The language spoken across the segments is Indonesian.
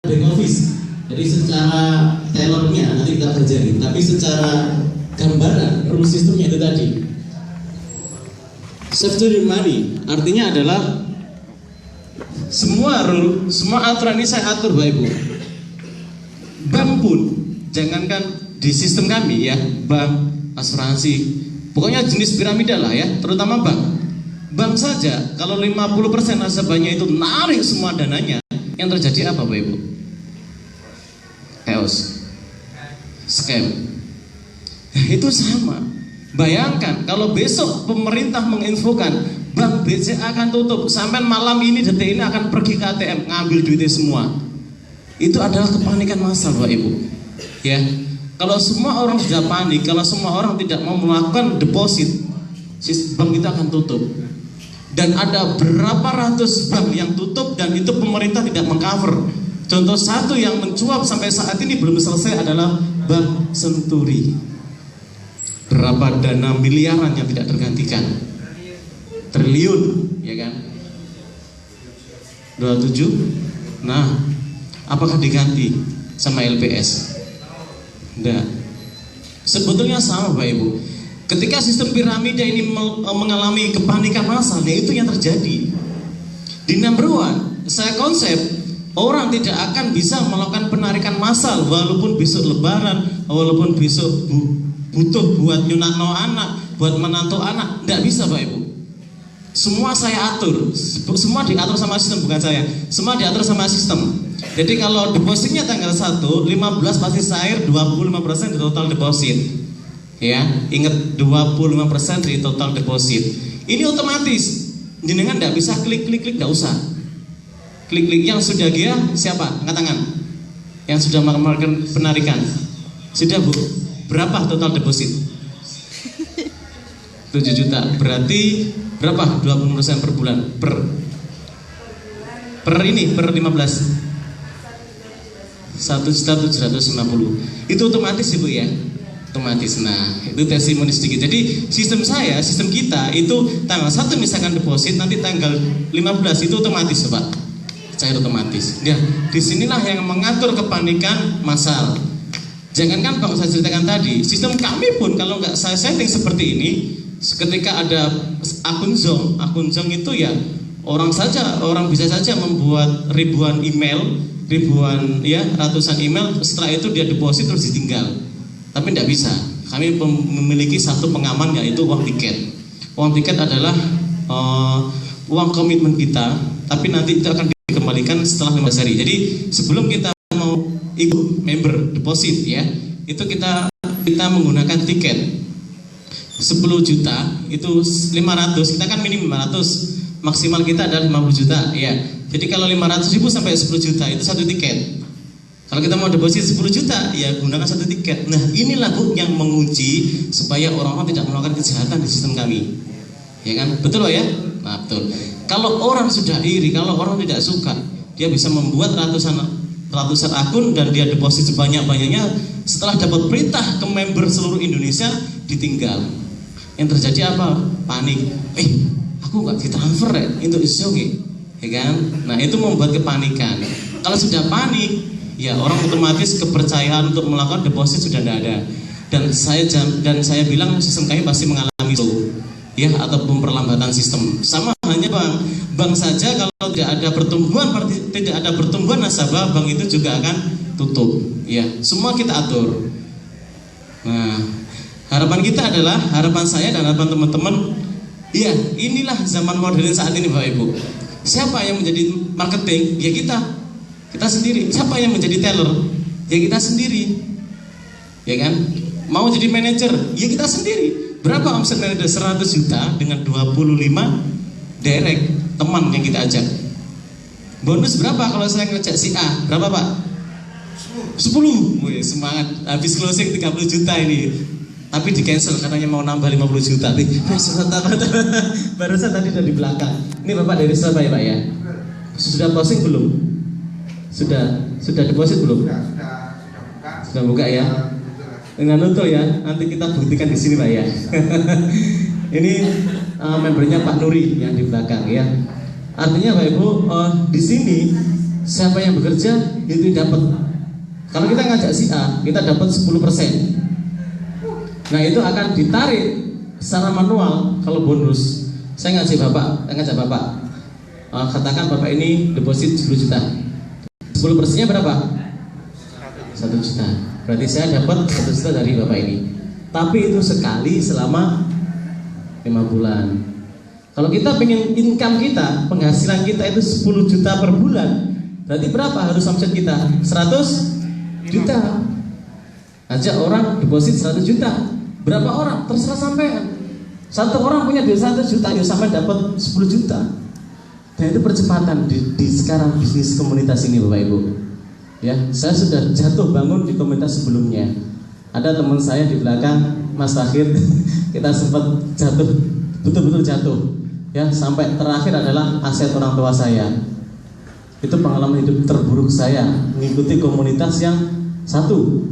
back office. Jadi secara tellernya nanti kita pelajari, tapi secara gambaran rule sistemnya itu tadi. Safety money artinya adalah semua rule, semua aturan ini saya atur Bapak Ibu. Bank pun, jangankan di sistem kami ya, bank, asuransi, pokoknya jenis piramida lah ya, terutama bank. Bank saja kalau 50% nasabahnya itu narik semua dananya, yang terjadi apa Bapak Ibu? Chaos, scam. Itu sama. Bayangkan kalau besok pemerintah menginfokan Bank BCA akan tutup, sampai malam ini detik ini akan pergi ke ATM ngambil duitnya semua. Itu adalah kepanikan massal Bapak Ibu. Ya. Kalau semua orang sudah panik, kalau semua orang tidak mau melakukan deposit, bank itu akan tutup. Dan ada berapa ratus bank yang tutup dan itu pemerintah tidak mengcover. Contoh satu yang mencuap sampai saat ini belum selesai adalah Bank Senturi. Berapa dana miliaran yang tidak tergantikan? Triliun, ya kan? 27. Nah, apakah diganti sama LPS? Tidak. Sebetulnya sama Bapak Ibu. Ketika sistem piramida ini mengalami kepanikan massal, itu yang terjadi. Di number one, saya konsep orang tidak akan bisa melakukan penarikan massal walaupun besok lebaran, walaupun besok butuh buat nyunatno anak, buat menantu anak, tidak bisa Bapak Ibu. Semua saya atur, semua diatur sama sistem, bukan saya. Semua diatur sama sistem. Jadi kalau depositnya tanggal 1, 15 pasti cair 25% di total deposit. Ya, ingat 25% di total deposit. Ini otomatis. Jenengan tidak bisa klik, tidak usah. Klik yang sudah dia siapa? Angkat tangan. Yang sudah melakukan penarikan. Sudah Bu? Berapa total deposit? 7 juta. Berarti berapa? 20% per bulan. Per ini, per 15. 1.750. Itu otomatis Ibu ya? Otomatis. Nah, itu testimoni sedikit. Jadi sistem saya, sistem kita itu tanggal 1 misalkan deposit, nanti tanggal 15 itu otomatis Pak. Cair otomatis. Ya, disinilah yang mengatur kepanikan massal. Jangankan Bang saya ceritakan tadi, sistem kami pun kalau nggak saya setting seperti ini, ketika ada akun zong itu ya orang bisa saja membuat ribuan email, ratusan email, setelah itu dia deposit terus ditinggal. Tapi tidak bisa. Kami memiliki satu pengaman yaitu uang tiket. Uang tiket adalah uang komitmen kita, tapi nanti itu akan dikembalikan setelah 15 hari. Jadi sebelum kita mau ikut member deposit ya, itu kita menggunakan tiket 10 juta itu 500, kita kan minim 500, maksimal kita adalah 50 juta ya. Jadi kalau 500 ribu sampai 10 juta itu satu tiket. Kalau kita mau deposit 10 juta ya gunakan satu tiket. Nah inilah Bu yang menguji supaya orang-orang tidak melakukan kejahatan di sistem kami, ya kan? Betul loh ya? Nah betul. Kalau orang sudah iri, kalau orang tidak suka, dia bisa membuat ratusan akun dan dia deposit sebanyak-banyaknya, setelah dapat perintah ke member seluruh Indonesia ditinggal. Yang terjadi apa? Panik. Aku nggak ditransfer ya, itu isoge, ya kan? Nah itu membuat kepanikan. Kalau sudah panik, ya orang otomatis kepercayaan untuk melakukan deposit sudah tidak ada. Dan saya bilang sistem kami pasti mengalami itu, ya, atau perlambatan sistem. Sama hanya bank saja kalau tidak ada pertumbuhan nasabah, bank itu juga akan tutup. Ya, semua kita atur. Nah, harapan kita adalah, harapan saya dan harapan teman-teman, ya inilah zaman modern saat ini Bapak Ibu. Siapa yang menjadi marketing? Ya kita sendiri. Siapa yang menjadi teller? Ya kita sendiri. Ya kan? Mau jadi manajer? Ya kita sendiri. Berapa omset manajer? 100 juta dengan 25 direct teman yang kita ajak. Bonus berapa kalau saya ngejak si A? Berapa Pak? 10. Wih, semangat. Habis closing 30 juta ini. Tapi di cancel katanya mau nambah 50 juta. Barusan tadi dari belakang. Ini Bapak dari Surabaya Pak ya? Sudah closing belum? Sudah deposit belum? Sudah buka ya? Dengan nutul ya. Nanti kita buktikan di sini Pak ya. Ini membernya Pak Nuri yang di belakang ya. Artinya Bapak Ibu, di sini siapa yang bekerja itu dapat. Kalau kita ngajak si A, kita dapat 10%. Nah itu akan ditarik secara manual. Kalau bonus, saya ngajak bapak, katakan bapak ini deposit 10 juta, 10%-nya berapa? 1 juta. Berarti saya dapat 1 juta dari bapak ini. Tapi itu sekali selama 5 bulan. Kalau kita pengen income kita, penghasilan kita itu 10 juta per bulan, berarti berapa harus omset kita? 100 juta. Ajak orang deposit 100 juta. Berapa orang? Terserah sampean. Satu orang punya duit 100 juta, ya sampai dapat 10 juta. Dan itu percepatan di sekarang bisnis komunitas ini, Bapak Ibu. Ya, saya sudah jatuh bangun di komunitas sebelumnya. Ada teman saya di belakang, Mas Tahir, kita sempat jatuh, betul-betul jatuh. Ya, sampai terakhir adalah aset orang tua saya. Itu pengalaman hidup terburuk saya, mengikuti komunitas yang satu,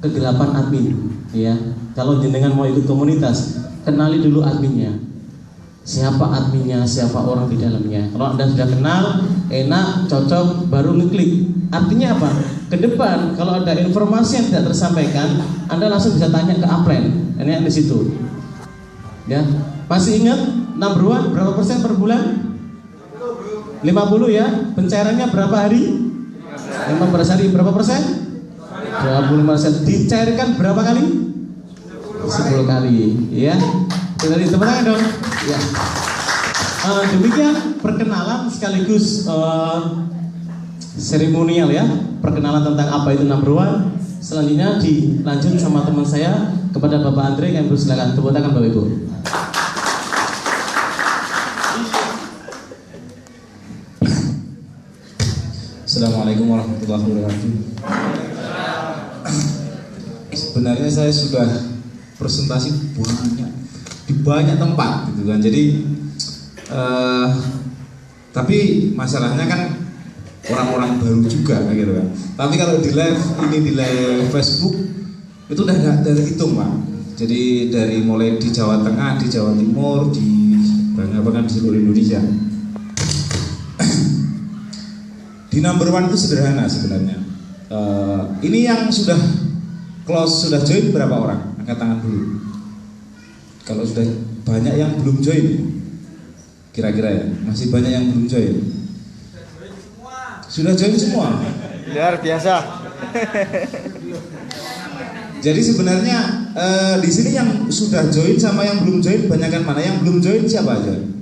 kegelapan admin. Ya, kalau jenengan mau ikut komunitas, kenali dulu adminnya. Siapa adminnya, siapa orang di dalamnya. Kalau Anda sudah kenal, enak, cocok, baru ngeklik. Artinya apa? Ke depan kalau ada informasi yang tidak tersampaikan, Anda langsung bisa tanya ke upline. Ini di situ. Ya, masih ingat number one berapa persen per bulan? 50 ya. Pencairannya berapa hari? 15 hari. Berapa persen? 25%. Dicairkan berapa kali? 10 kali. Ya. Kita di tepuk tangan dong. Ya. Demikian perkenalan sekaligus seremonial ya. Perkenalan tentang apa itu number one. Selanjutnya dilanjut sama teman saya kepada Bapak Andre, yang bersilakan. Tepuk tangan Bapak Ibu. Assalamualaikum warahmatullahi wabarakatuh. Sebenarnya saya sudah presentasi di banyak tempat gitu kan. Jadi tapi masalahnya kan orang-orang baru juga gitu kan. Tapi kalau di live Facebook itu udah nggak terhitung Pak. Jadi dari mulai di Jawa Tengah, di Jawa Timur, di bahkan di seluruh Indonesia. Di number one itu sederhana sebenarnya. Ini yang sudah close, sudah join berapa orang? Angkat tangan dulu. Kalau sudah banyak yang belum join, kira-kira ya, masih banyak yang belum join. Sudah join semua. Luar biasa. Jadi sebenarnya di sini yang sudah join sama yang belum join banyakkan mana? Yang belum join siapa aja?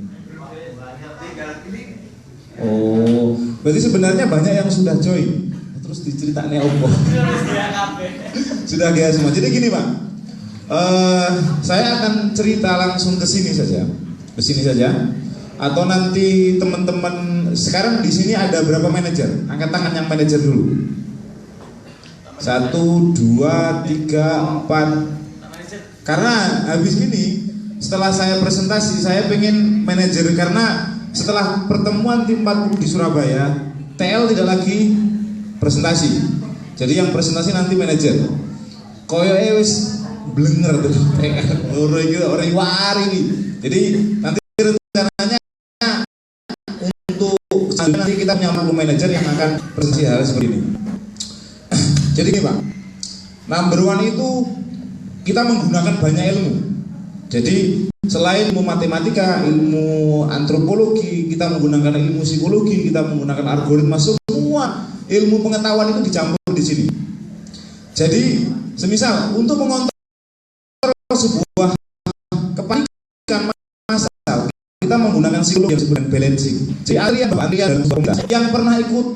Oh, berarti sebenarnya banyak yang sudah join. Terus diceritain apa? Sudah gaya semua. Jadi gini Pak, saya akan cerita langsung ke sini saja, Atau nanti teman-teman sekarang di sini ada berapa manajer? Angkat tangan yang manajer dulu. 1, 2, 3, 4. Karena habis ini setelah saya presentasi, saya pengen manajer karena setelah pertemuan tim 40 di Surabaya, TL tidak lagi presentasi. Jadi yang presentasi nanti manajer. Koyo wis blenger tuh. Orang wari ini. Jadi nanti rencananya untuk nanti kita punya 40 manajer yang akan presentasi hal seperti ini. Jadi gini Pak, number one itu kita menggunakan banyak ilmu. Jadi selain ilmu matematika, ilmu antropologi, kita menggunakan ilmu psikologi, kita menggunakan algoritma, semua ilmu pengetahuan itu dicampur di sini. Jadi, semisal untuk mengontrol sebuah kepanikan massal, kita menggunakan psikologi yang disebut balancing. Jadi Adrian yang pernah ikut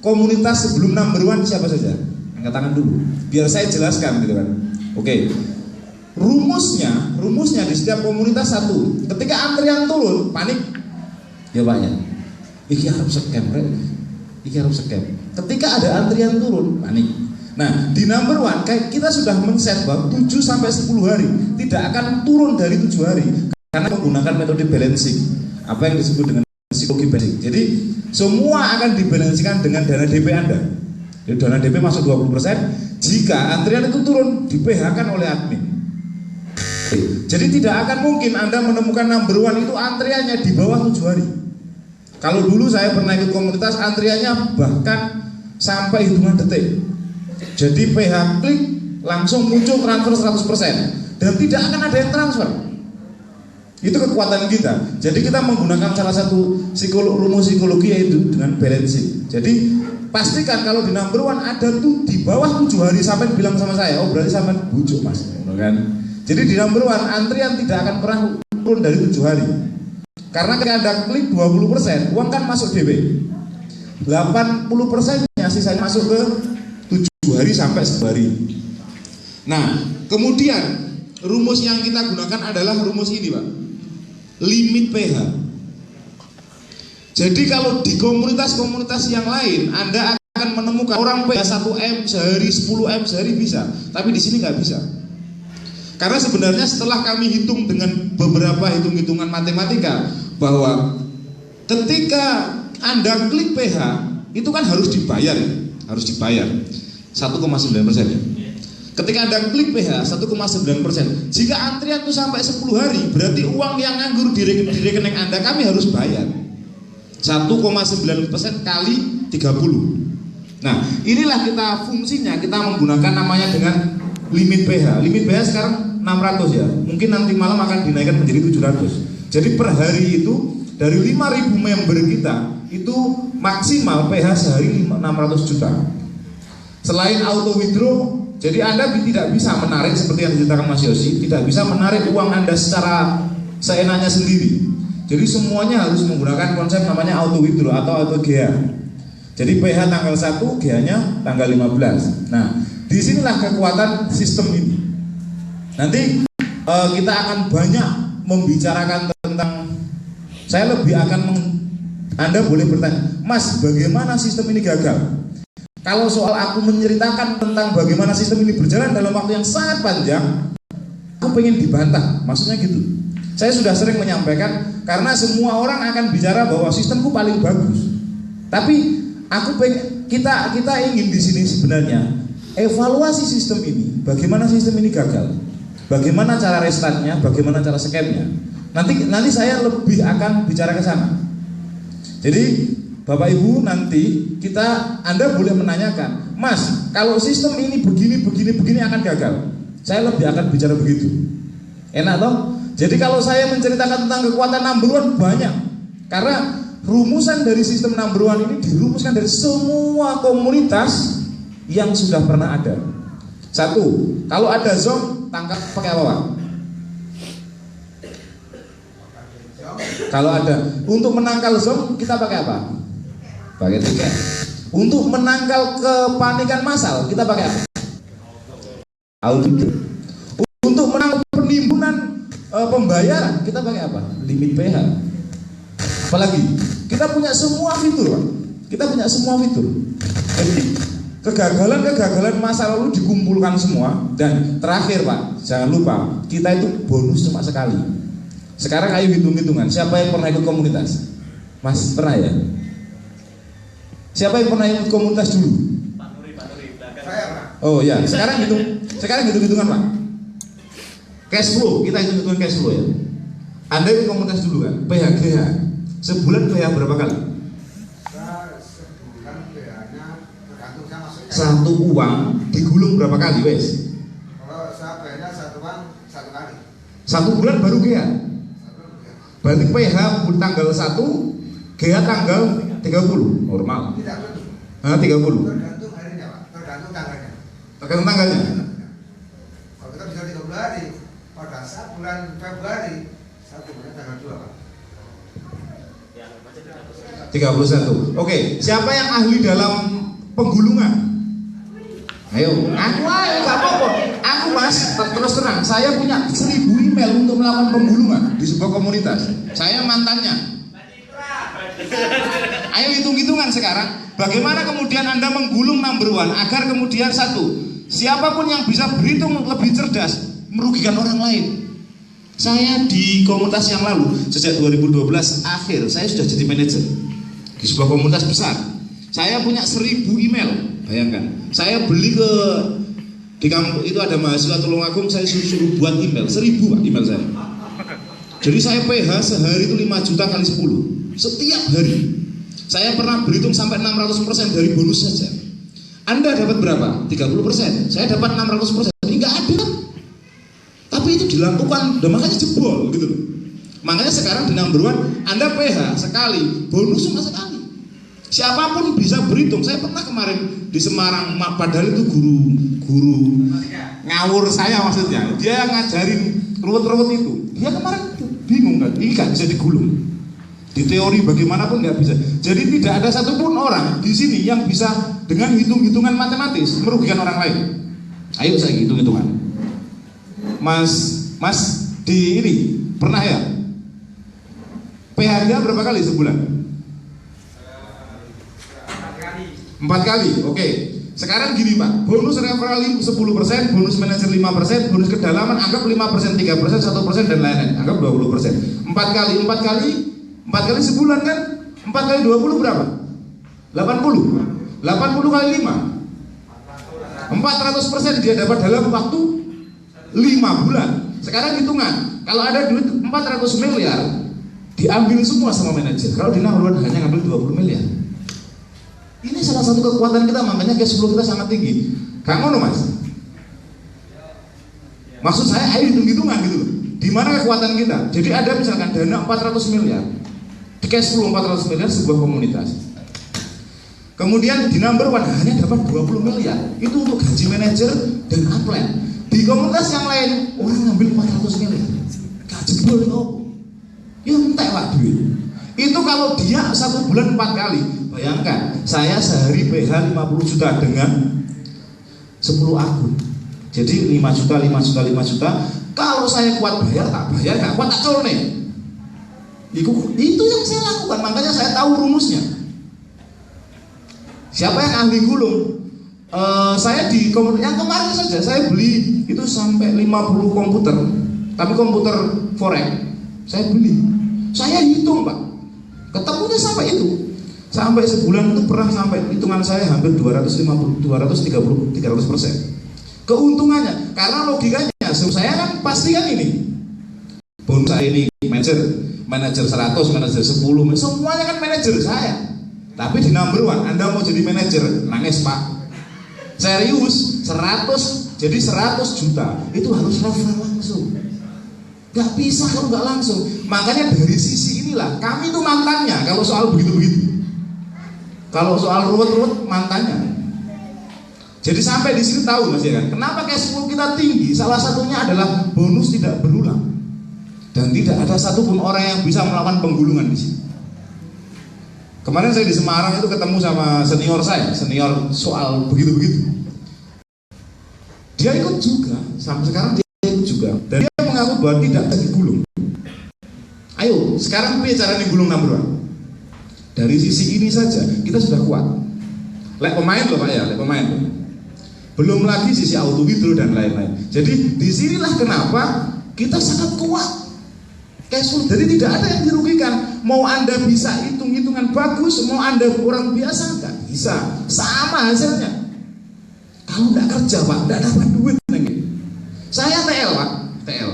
komunitas sebelum number one siapa saja? Angkat tangan dulu, biar saya jelaskan gitu kan. Oke. Rumusnya di setiap komunitas satu. Ketika antrian turun, panik. Ya banyak. Iki harus scam, Ketika ada antrian turun, panik. Nah, di number one kayak kita sudah men-set bahwa 7 sampai 10 hari tidak akan turun dari 7 hari karena menggunakan metode balancing. Apa yang disebut dengan psikologi balancing. Jadi, semua akan dibalansikan dengan dana DP Anda. Jadi, dana DP masuk 20%. Jika antrian itu turun, di-PH-kan oleh admin. Jadi tidak akan mungkin Anda menemukan number one itu antriannya di bawah 7 hari. Kalau dulu saya pernah ikut komunitas, antriannya bahkan sampai hitungan detik. Jadi PH klik langsung muncul transfer 100% dan tidak akan ada yang transfer. Itu kekuatan kita. Jadi kita menggunakan salah satu rumus psikologi yaitu dengan balancing. Jadi pastikan kalau di number one ada tuh di bawah 7 hari sampai bilang sama saya, oh berarti sampai bujuk mas, kan? Jadi di number one antrian tidak akan pernah turun dari 7 hari. Karena ketika Anda klik 20%, uang kan masuk DP. 80%-nya sisanya masuk ke 7 hari sampai 1 hari. Nah, kemudian rumus yang kita gunakan adalah rumus ini, Pak. Limit PH. Jadi kalau di komunitas-komunitas yang lain Anda akan menemukan orang PH 1M sehari, 10M sehari bisa, tapi di sini nggak bisa. Karena sebenarnya setelah kami hitung dengan beberapa hitung-hitungan matematika bahwa ketika Anda klik PH itu kan harus dibayar, harus dibayar 1,9% ya. Ketika Anda klik PH 1,9%, jika antrian itu sampai 10 hari, berarti uang yang nganggur di rekening Anda kami harus bayar 1,9% kali 30. Nah, inilah kita fungsinya, kita menggunakan namanya dengan limit PH. Limit PH sekarang 600 ya. Mungkin nanti malam akan dinaikkan menjadi 700. Jadi per hari itu dari 5.000 member kita itu maksimal PH sehari 600 juta. Selain auto withdraw, jadi Anda tidak bisa menarik seperti yang diceritakan Mas Yosi, tidak bisa menarik uang Anda secara seenaknya sendiri. Jadi semuanya harus menggunakan konsep namanya auto withdraw atau auto GA. Jadi PH tanggal 1, GA-nya tanggal 15. Nah, disinilah kekuatan sistem ini. Nanti kita akan banyak membicarakan tentang, saya lebih akan Anda boleh bertanya, Mas, bagaimana sistem ini gagal? Kalau soal aku menceritakan tentang bagaimana sistem ini berjalan dalam waktu yang sangat panjang, aku pengen dibantah, maksudnya gitu. Saya sudah sering menyampaikan karena semua orang akan bicara bahwa sistemku paling bagus. Tapi aku pengen kita ingin di sini sebenarnya evaluasi sistem ini, bagaimana sistem ini gagal, bagaimana cara restartnya, bagaimana cara scam-nya. Nanti saya lebih akan bicara ke sana. Jadi Bapak Ibu nanti Anda boleh menanyakan, Mas, kalau sistem ini begini akan gagal. Saya lebih akan bicara begitu. Enak toh? Jadi kalau saya menceritakan tentang kekuatan number one banyak. Karena rumusan dari sistem number one ini dirumuskan dari semua komunitas yang sudah pernah ada. Satu, kalau ada zong tangkap pakai apa, Pak? Kalau ada, untuk menangkal zong kita pakai apa? Pakai tiket. Untuk menangkal kepanikan massal kita pakai apa? Audit. Untuk menangkal penimbunan pembayaran kita pakai apa? Limit PH. Apalagi kita punya semua fitur, Pak. Kita punya semua fitur. Jadi kegagalan masa lalu dikumpulkan semua. Dan terakhir, Pak, jangan lupa kita itu bonus cuma sekali. Sekarang ayo hitung-hitungan. Siapa yang pernah ikut komunitas? Mas pernah ya? Siapa yang pernah ikut komunitas dulu? Pak Nuri belakang. Oh ya, sekarang hitung-hitungan, Pak. Cash flow, kita hitung-hitungan cash flow ya. Anda ikut komunitas dulu kan? PHGH. Sebulan PH berapa kali? Sebulan PH-nya tergantung saya masuknya. Satu uang digulung berapa kali, wes? Kalau saya PH-nya satu kali. Satu bulan baru GH. Berarti PH tanggal 1, GH tanggal 30, normal. Tidak betul. 30. Tergantung harinya, Pak. Tergantung tanggalnya. Tergantung tanggalnya. Kalau kita bisa 30 hari, pada saat bulan Februari, satu bulan tanggal 2, Pak. 31. Oke, siapa yang ahli dalam penggulungan? Ayo, aku aja nggak apa-apa. Aku Mas, terus terang, saya punya 1000 email untuk melakukan penggulungan di sebuah komunitas. Saya mantannya. Ayo hitung-hitungan sekarang. Bagaimana kemudian Anda menggulung number one agar kemudian satu, siapapun yang bisa berhitung lebih cerdas merugikan orang lain. Saya di komunitas yang lalu sejak 2012 akhir saya sudah jadi manajer di sebuah komunitas besar. Saya punya 1000 email, bayangkan. Saya beli di kampus itu ada mahasiswa Tulungagung, saya suruh buat email 1000, Pak, email saya. Jadi saya PH sehari itu 5 juta kali 10. setiap hari. Saya pernah berhitung sampai 600% dari bonus saja. Anda dapat berapa? 30%. Saya dapat 600%. Ini nggak adil kan? Tapi itu dilakukan, dan makanya jebol gitu loh. Makanya sekarang di number one, Anda PH sekali, bonus cuma sekali. Siapapun bisa berhitung. Saya pernah kemarin di Semarang, padahal itu guru ngawur saya maksudnya. Dia ngajarin ruwet-ruwet itu. Dia kemarin bingung kan, ini gak bisa digulung. Di teori bagaimanapun nggak bisa. Jadi tidak ada satupun orang di sini yang bisa dengan hitung-hitungan matematis merugikan orang lain. Ayo saya hitung-hitungan. Mas di ini pernah ya? PH-nya berapa kali sebulan? 4 kali, oke. Sekarang gini Pak, bonus referral 10%, bonus manajer 5%, bonus kedalaman anggap 5%, 3%, 1% dan lain-lain, anggap 20%. 4 kali sebulan kan? 4 kali 20 berapa? 80 kali 5 400% dia dapat dalam waktu 5 bulan. Sekarang hitungan, kalau ada duit 400 miliar diambil semua sama manajer. Kalau di number one hanya ngambil 20 miliar. Ini salah satu kekuatan kita, makanya cash flow kita sangat tinggi. Gak ngono Mas? Maksud saya ayo hitung-hitungan gitu loh. Di mana kekuatan kita? Jadi ada misalkan dana 400 miliar. Di cash flow 400 miliar sebuah komunitas. Kemudian di number one hanya dapat 20 miliar. Itu untuk gaji manajer dan upline. Di komunitas yang lain orang ngambil 400 miliar. Gaji boleh oh. Ya entek Pak duit. Itu kalau dia 1 bulan 4 kali. Bayangkan, saya sehari PH 50 juta dengan 10 akun. Jadi 5 juta, 5 juta, 5 juta. Kalau saya kuat bayar, tak bayar, gak kuat tak colne. Itu yang saya lakukan, makanya saya tahu rumusnya. Siapa yang ahli gulung? Saya di komputer, yang kemarin saja saya beli itu sampai 50 komputer. Tapi komputer forex saya beli. Saya hitung Pak, ketemunya sampai itu. Sampai sebulan itu pernah sampai hitungan saya hampir 230, 300%. Keuntungannya, karena logikanya saya kan pasti kan ini. Bonus saya ini manajer 100, manajer 10, semuanya kan manajer saya. Tapi di number one, Anda mau jadi manajer, nangis Pak. Serius, 100, jadi 100 juta, itu harus referral langsung. Gak bisa kalau gak langsung. Makanya dari sisi inilah, kami itu mantannya kalau soal begitu-begitu. Kalau soal ruwet-ruwet mantannya. Jadi sampai di sini tahu Mas ya kan, kenapa cash flow kita tinggi? Salah satunya adalah bonus tidak berulang. Dan tidak ada satupun orang yang bisa melakukan penggulungan di sini. Kemarin saya di Semarang itu ketemu sama senior saya, senior soal begitu-begitu. Dia ikut juga, sampai sekarang dia ikut juga. Dan dia mengaku bahwa tidak bisa digulung. Ayo, sekarang bicara nih gulung number one. Dari sisi ini saja kita sudah kuat. Lek pemain loh Pak ya, lek pemain. Belum lagi sisi auto withdraw dan lain-lain. Jadi disinilah kenapa kita sangat kuat. Cash flow, jadi tidak ada yang dirugikan. Mau Anda bisa hitung-hitungan bagus, mau Anda orang biasa nggak bisa. Sama hasilnya. Kalau nggak kerja Pak, nggak dapat duit lagi. Saya TL Pak, TL.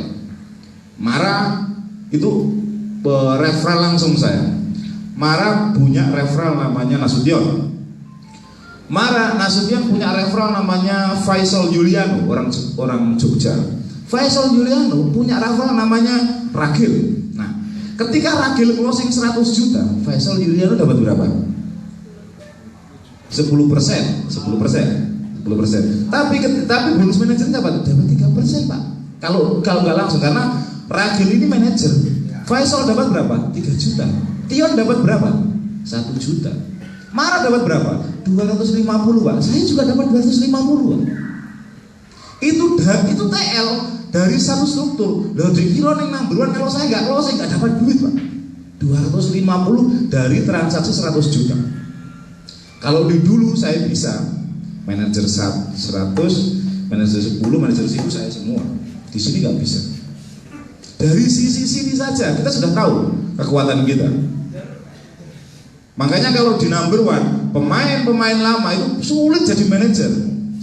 Marah itu referral langsung saya. Marah punya referral namanya Nasution. Nasution punya referral namanya Faisal Yuliano, orang Jogja. Faisal Yuliano punya referral namanya Ragil. Nah, ketika Ragil closing 100 juta, Faisal Yuliano dapat berapa? 10%. Tapi bonus manajer dapat 3% Pak. Kalau nggak langsung, karena Ragil ini manajer. Faisal dapat berapa? 3 juta. Tion dapat berapa? 1 juta. Mara dapat berapa? 250 Pak. Saya juga dapat 250 Pak. Itu TL dari satu struktur. Lalu dikira ning number one, kalau saya nggak dapat duit Pak. 250 dari transaksi 100 juta. Kalau di dulu saya bisa manajer 100, manajer 10, manajer 1000 saya semua. Di sini nggak bisa. Dari sisi sini saja kita sudah tahu kekuatan kita. Makanya kalau di number one, pemain lama itu sulit jadi manajer.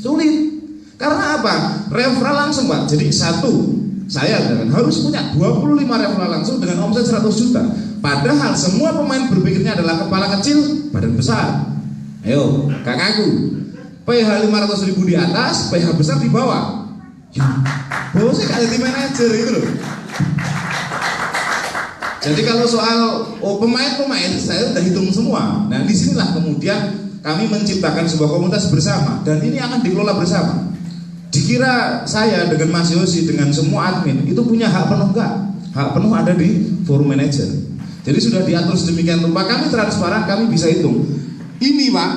Sulit. Karena apa? Referral langsung Pak. Jadi saya harus punya 25 referral langsung dengan omset 100 juta. Padahal semua pemain berpikirnya adalah kepala kecil, badan besar. Ayo, gak ngaku. PH 500.000 di atas, PH besar di bawah. Ya, bosnya gak jadi manajer itu loh. Jadi kalau soal pemain-pemain saya sudah hitung semua. Nah disinilah kemudian kami menciptakan sebuah komunitas bersama dan ini akan dikelola bersama. Dikira saya dengan Mas Yosi dengan semua admin itu punya hak penuh enggak? Hak penuh ada di forum manager. Jadi sudah diatur sedemikian rupa, kami transparan, kami bisa hitung. Ini Pak,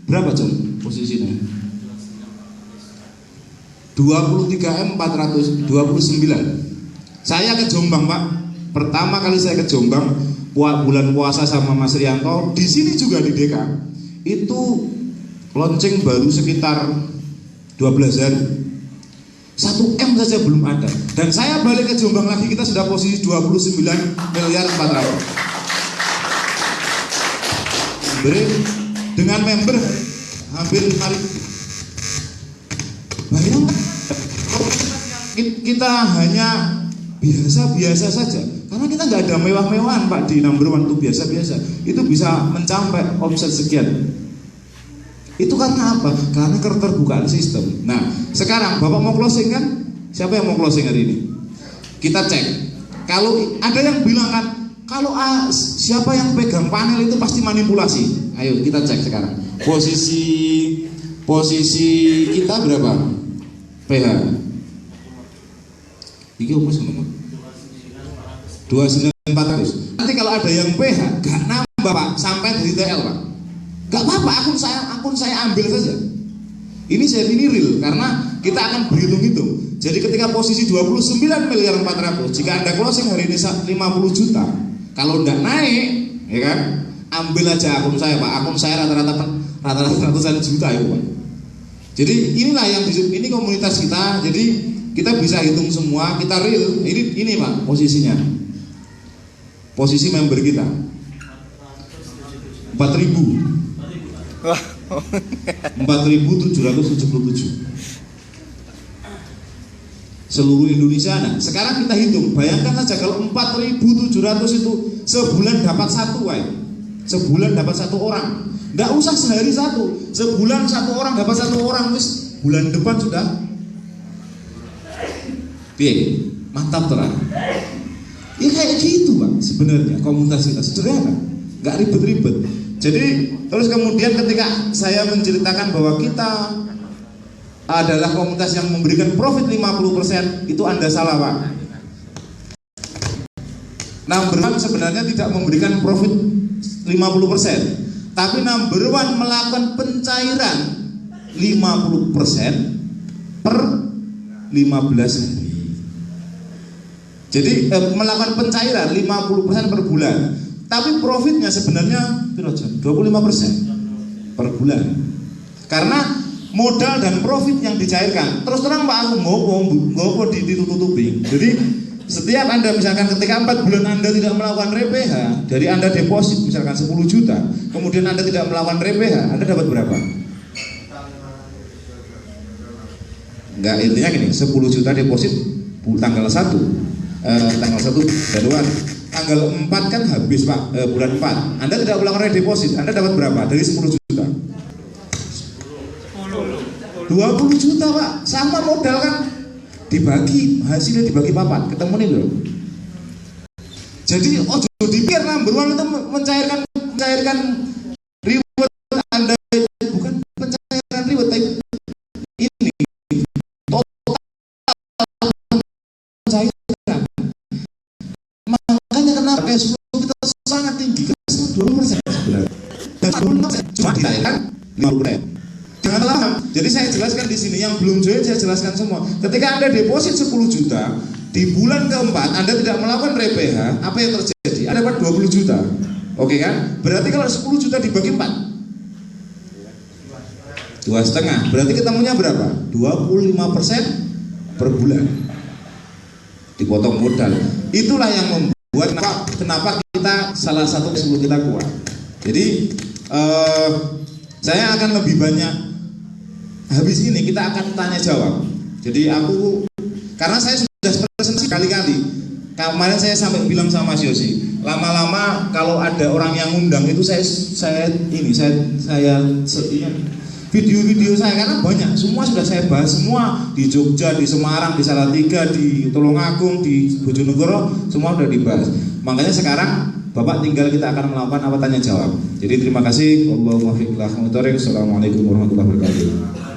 berapa Jom posisinya? 23M 429. Saya ke Jombang Pak. Pertama kali saya ke Jombang bulan puasa sama Mas Rianto, di sini juga di DK itu launching baru sekitar 12 hari. 1M saja belum ada. Dan saya balik ke Jombang lagi, kita sudah posisi 29 miliar 400. Dengan member hampir 5.000. Bayangkan kita hanya biasa-biasa saja. Karena kita nggak ada mewah-mewahan Pak di number one, itu biasa-biasa. Itu bisa mencapai omset sekian. Itu karena apa? Karena keterbukaan sistem. Nah, sekarang Bapak mau closing kan? Siapa yang mau closing hari ini? Kita cek. Kalau ada yang bilang kan, kalau siapa yang pegang panel itu pasti manipulasi. Ayo kita cek sekarang. Posisi kita berapa? PH. Iki apa sih nomor? 29.400. Nanti kalau ada yang PH gak nambah Pak, sampai dari TL Pak. Gak apa-apa, akun saya ambil saja. Ini real karena kita akan berhitung-hitung. Jadi ketika posisi 29 miliar 400, jika Anda closing hari ini 50 juta, kalau enggak naik, ya kan? Ambil aja akun saya Pak. Akun saya rata-rata ratusan juta ya Pak. Jadi inilah yang ini komunitas kita. Jadi kita bisa hitung semua, kita real. Ini Pak posisinya. Posisi member kita 4.000. 4.777 seluruh Indonesia. Nah, sekarang kita hitung. Bayangkan saja kalau 4.700 itu sebulan dapat satu, sebulan dapat satu orang. Nggak usah sehari satu, sebulan satu orang dapat satu orang, wis bulan depan sudah. Mantap terang. Ya kayak gitu Pak sebenarnya komunitas kita sederhana, nggak ribet-ribet. Jadi terus kemudian ketika saya menceritakan bahwa kita adalah komunitas yang memberikan profit 50%, itu Anda salah Pak. Number one sebenarnya tidak memberikan profit 50%, tapi number one melakukan pencairan 50% per 15 hari. Jadi melakukan pencairan 50% per bulan. Tapi profitnya sebenarnya 25% per bulan. Karena modal dan profit yang dicairkan. Terus terang Pak, aku ngopo ditutupi. Jadi setiap Anda misalkan ketika 4 bulan Anda tidak melakukan RPH, dari Anda deposit misalkan 10 juta, kemudian Anda tidak melakukan RPH, Anda dapat berapa? Enggak, intinya gini, 10 juta deposit tanggal 1 Januari, tanggal 4 kan habis Pak, bulan 4 Anda tidak melakukan deposit, Anda dapat berapa dari 10 juta? 20 juta Pak, sama modal kan dibagi, hasilnya dibagi papat, ketemu nih bro. Jadi ojo dipikir number one itu mencairkan reward Anda, bukan pencairan reward, tapi ini total pencairan. Makanya kenapa cash flow kita sangat tinggi, kita 20% sebenarnya. Dan 20% cuma dicairkan 50%. Jangan lama. Jadi saya jelaskan di sini, yang belum join saya jelaskan semua. Ketika Anda deposit 10 juta, di bulan keempat Anda tidak melakukan RPH, apa yang terjadi? Anda dapat 20 juta. Oke kan? Berarti kalau 10 juta dibagi 4, 2,5. Berarti ketemunya berapa? 25% per bulan. Dipotong modal. Itulah yang membuat kenapa kita salah satu sebelum kita kuat. Jadi saya akan lebih banyak. Habis ini kita akan tanya jawab. Jadi karena saya sudah presentasi kali-kali. Kemarin saya sampai bilang sama Mas Yosi, lama-lama kalau ada orang yang ngundang itu saya video-video saya karena banyak, semua sudah saya bahas semua di Jogja, di Semarang, di Salatiga, di Tulungagung, di Bojonegoro, semua sudah dibahas. Makanya sekarang Bapak tinggal kita akan melakukan apa tanya jawab. Jadi terima kasih. Assalamualaikum warahmatullahi wabarakatuh.